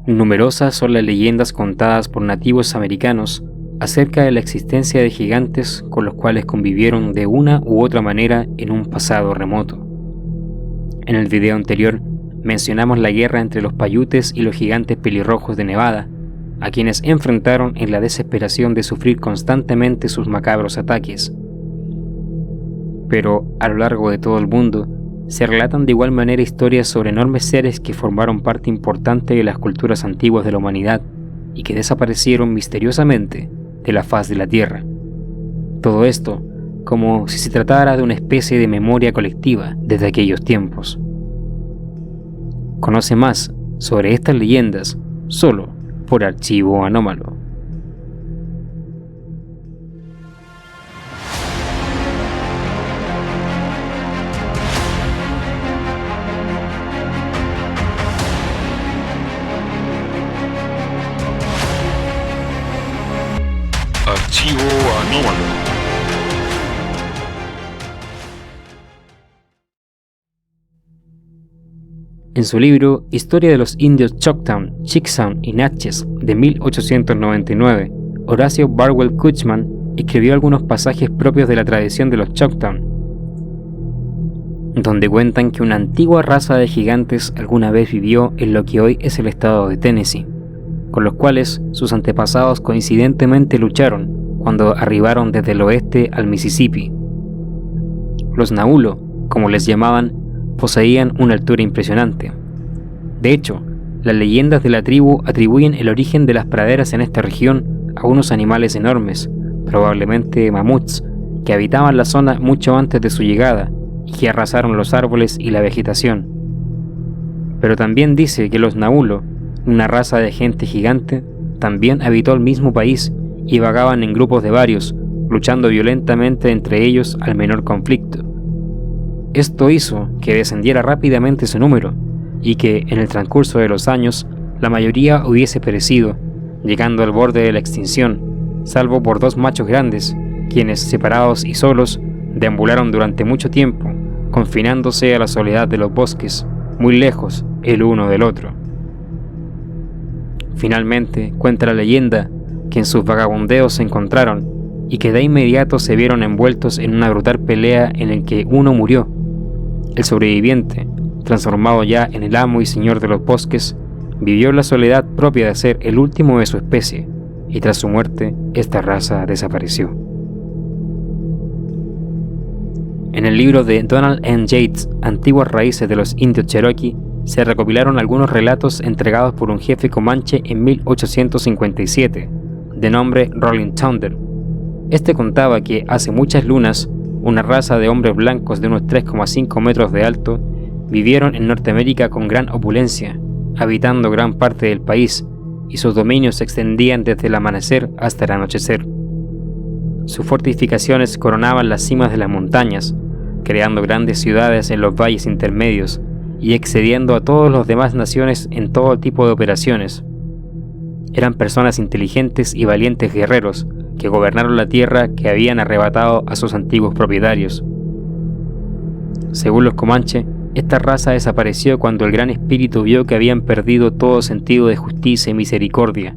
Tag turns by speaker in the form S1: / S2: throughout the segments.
S1: Numerosas son las leyendas contadas por nativos americanos acerca de la existencia de gigantes con los cuales convivieron de una u otra manera en un pasado remoto. En el video anterior mencionamos la guerra entre los paiutes y los gigantes pelirrojos de Nevada, a quienes enfrentaron en la desesperación de sufrir constantemente sus macabros ataques. Pero a lo largo de todo el mundo se relatan de igual manera historias sobre enormes seres que formaron parte importante de las culturas antiguas de la humanidad y que desaparecieron misteriosamente de la faz de la Tierra. Todo esto como si se tratara de una especie de memoria colectiva desde aquellos tiempos. Conoce más sobre estas leyendas solo por Archivo Anómalo.
S2: Archivo Anómalo.
S1: En su libro Historia de los indios Choctaw, Chickasaw y Natchez de 1899, Horacio Burwell Cushman escribió algunos pasajes propios de la tradición de los Choctaw, donde cuentan que una antigua raza de gigantes alguna vez vivió en lo que hoy es el estado de Tennessee, con los cuales sus antepasados coincidentemente lucharon cuando arribaron desde el oeste al Mississippi. Los Nahulo, como les llamaban, poseían una altura impresionante. De hecho, las leyendas de la tribu atribuyen el origen de las praderas en esta región a unos animales enormes, probablemente mamuts, que habitaban la zona mucho antes de su llegada y que arrasaron los árboles y la vegetación. Pero también dice que los Nahulo, una raza de gente gigante, también habitó el mismo país y vagaban en grupos de varios, luchando violentamente entre ellos al menor conflicto. Esto hizo que descendiera rápidamente su número y que, en el transcurso de los años, la mayoría hubiese perecido, llegando al borde de la extinción, salvo por dos machos grandes, quienes, separados y solos, deambularon durante mucho tiempo, confinándose a la soledad de los bosques, muy lejos el uno del otro. Finalmente, cuenta la leyenda que en sus vagabundeos se encontraron y que de inmediato se vieron envueltos en una brutal pelea en la que uno murió. El sobreviviente, transformado ya en el amo y señor de los bosques, vivió la soledad propia de ser el último de su especie, y tras su muerte, esta raza desapareció. En el libro de Donald N. Yates, Antiguas raíces de los indios Cherokee, se recopilaron algunos relatos entregados por un jefe comanche en 1857, de nombre Rolling Thunder. Este contaba que hace muchas lunas, una raza de hombres blancos de unos 3,5 metros de alto vivieron en Norteamérica con gran opulencia, habitando gran parte del país, y sus dominios se extendían desde el amanecer hasta el anochecer. Sus fortificaciones coronaban las cimas de las montañas, creando grandes ciudades en los valles intermedios y excediendo a todas las demás naciones en todo tipo de operaciones. Eran personas inteligentes y valientes guerreros que gobernaron la tierra que habían arrebatado a sus antiguos propietarios. Según los Comanche, esta raza desapareció cuando el Gran Espíritu vio que habían perdido todo sentido de justicia y misericordia,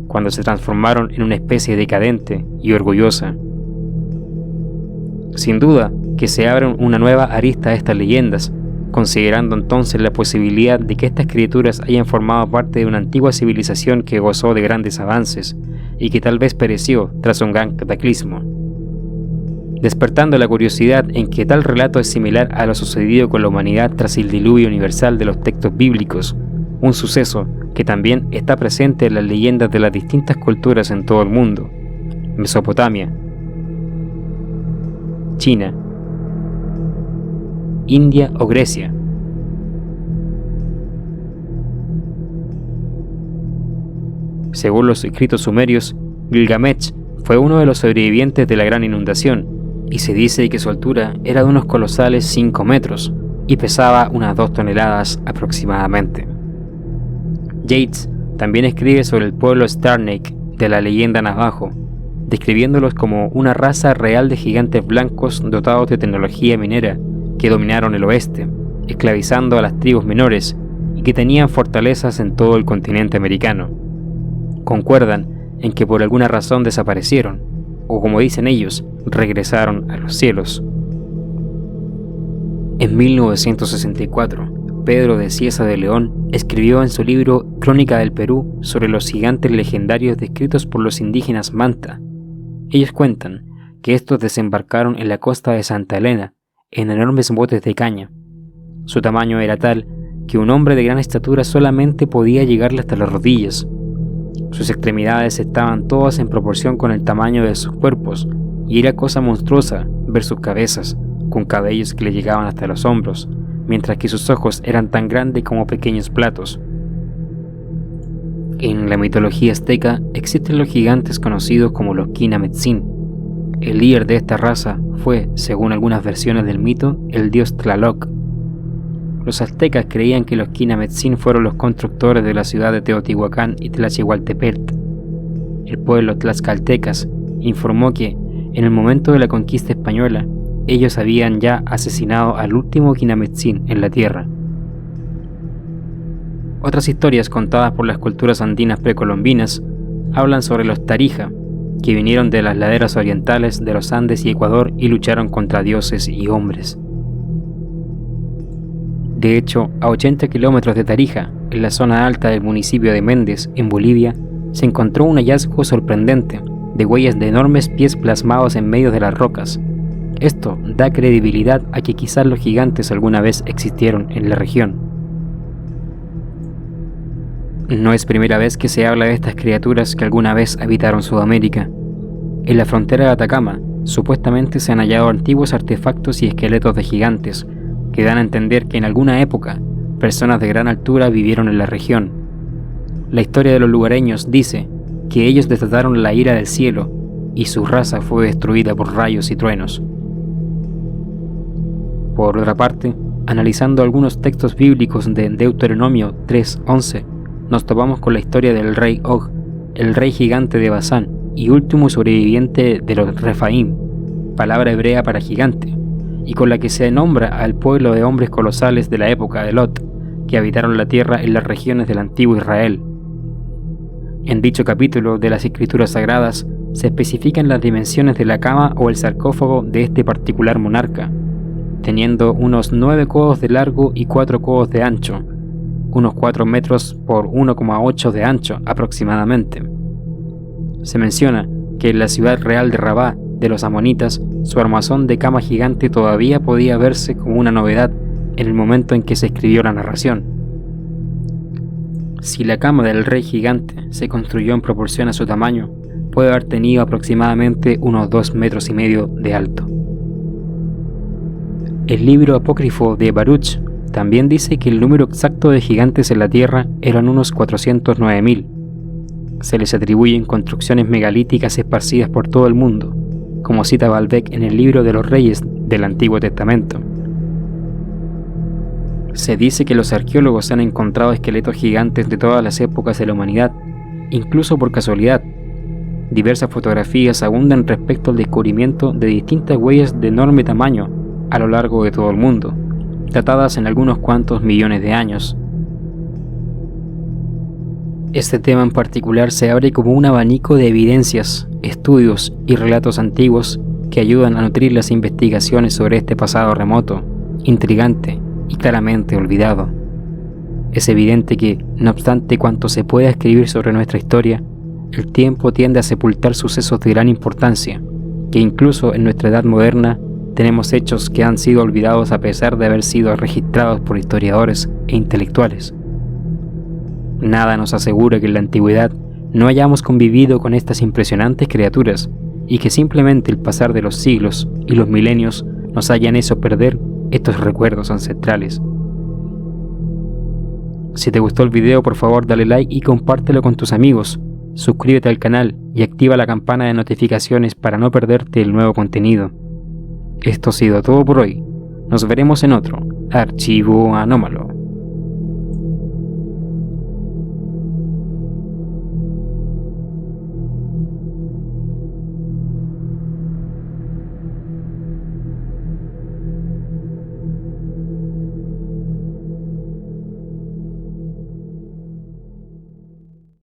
S1: cuando se transformaron en una especie decadente y orgullosa. Sin duda que se abre una nueva arista a estas leyendas, considerando entonces la posibilidad de que estas criaturas hayan formado parte de una antigua civilización que gozó de grandes avances y que tal vez pereció tras un gran cataclismo, despertando la curiosidad en que tal relato es similar a lo sucedido con la humanidad tras el diluvio universal de los textos bíblicos, un suceso que también está presente en las leyendas de las distintas culturas en todo el mundo: Mesopotamia, China, India o Grecia. Según los escritos sumerios, Gilgamesh fue uno de los sobrevivientes de la gran inundación, y se dice que su altura era de unos colosales 5 metros y pesaba unas 2 toneladas aproximadamente. Yates también escribe sobre el pueblo Starnake de la leyenda Navajo, describiéndolos como una raza real de gigantes blancos dotados de tecnología minera que dominaron el oeste, esclavizando a las tribus menores y que tenían fortalezas en todo el continente americano. Concuerdan en que por alguna razón desaparecieron, o como dicen ellos, regresaron a los cielos. En 1964, Pedro de Cieza de León escribió en su libro Crónica del Perú sobre los gigantes legendarios descritos por los indígenas Manta. Ellos cuentan que estos desembarcaron en la costa de Santa Elena en enormes botes de caña. Su tamaño era tal que un hombre de gran estatura solamente podía llegarle hasta las rodillas. Sus extremidades estaban todas en proporción con el tamaño de sus cuerpos, y era cosa monstruosa ver sus cabezas, con cabellos que le llegaban hasta los hombros, mientras que sus ojos eran tan grandes como pequeños platos. En la mitología azteca existen los gigantes conocidos como los Quinametzin. El líder de esta raza fue, según algunas versiones del mito, el dios Tlaloc. Los aztecas creían que los Quinametzin fueron los constructores de la ciudad de Teotihuacán y Tlaxihualtepetl. El pueblo tlaxcaltecas informó que, en el momento de la conquista española, ellos habían ya asesinado al último Quinametzin en la tierra. Otras historias contadas por las culturas andinas precolombinas hablan sobre los Tarija, que vinieron de las laderas orientales de los Andes y Ecuador y lucharon contra dioses y hombres. De hecho, a 80 kilómetros de Tarija, en la zona alta del municipio de Méndez, en Bolivia, se encontró un hallazgo sorprendente de huellas de enormes pies plasmados en medio de las rocas. Esto da credibilidad a que quizás los gigantes alguna vez existieron en la región. No es primera vez que se habla de estas criaturas que alguna vez habitaron Sudamérica. En la frontera de Atacama, supuestamente se han hallado antiguos artefactos y esqueletos de gigantes, que dan a entender que en alguna época, personas de gran altura vivieron en la región. La historia de los lugareños dice que ellos desataron la ira del cielo y su raza fue destruida por rayos y truenos. Por otra parte, analizando algunos textos bíblicos de Deuteronomio 3:11, nos topamos con la historia del rey Og, el rey gigante de Basán y último sobreviviente de los Refaim, palabra hebrea para gigante, y con la que se nombra al pueblo de hombres colosales de la época de Lot, que habitaron la tierra en las regiones del antiguo Israel. En dicho capítulo de las Escrituras Sagradas se especifican las dimensiones de la cama o el sarcófago de este particular monarca, teniendo unos 9 codos de largo y 4 codos de ancho, unos 4 metros por 1,8 de ancho aproximadamente. Se menciona que en la ciudad real de Rabá de los amonitas, su armazón de cama gigante todavía podía verse como una novedad en el momento en que se escribió la narración. Si la cama del rey gigante se construyó en proporción a su tamaño, puede haber tenido aproximadamente unos 2,5 metros de alto. El libro apócrifo de Baruch también dice que el número exacto de gigantes en la tierra eran unos 409.000. Se les atribuyen construcciones megalíticas esparcidas por todo el mundo, como cita Baalbek en el libro de los Reyes del Antiguo Testamento. Se dice que los arqueólogos han encontrado esqueletos gigantes de todas las épocas de la humanidad, incluso por casualidad. Diversas fotografías abundan respecto al descubrimiento de distintas huellas de enorme tamaño a lo largo de todo el mundo, datadas en algunos cuantos millones de años. Este tema en particular se abre como un abanico de evidencias, estudios y relatos antiguos que ayudan a nutrir las investigaciones sobre este pasado remoto, intrigante y claramente olvidado. Es evidente que, no obstante cuanto se pueda escribir sobre nuestra historia, el tiempo tiende a sepultar sucesos de gran importancia, que incluso en nuestra edad moderna tenemos hechos que han sido olvidados a pesar de haber sido registrados por historiadores e intelectuales. Nada nos asegura que en la antigüedad no hayamos convivido con estas impresionantes criaturas y que simplemente el pasar de los siglos y los milenios nos hayan hecho perder estos recuerdos ancestrales. Si te gustó el video, por favor dale like y compártelo con tus amigos, suscríbete al canal y activa la campana de notificaciones para no perderte el nuevo contenido. Esto ha sido todo por hoy, nos veremos en otro Archivo Anómalo.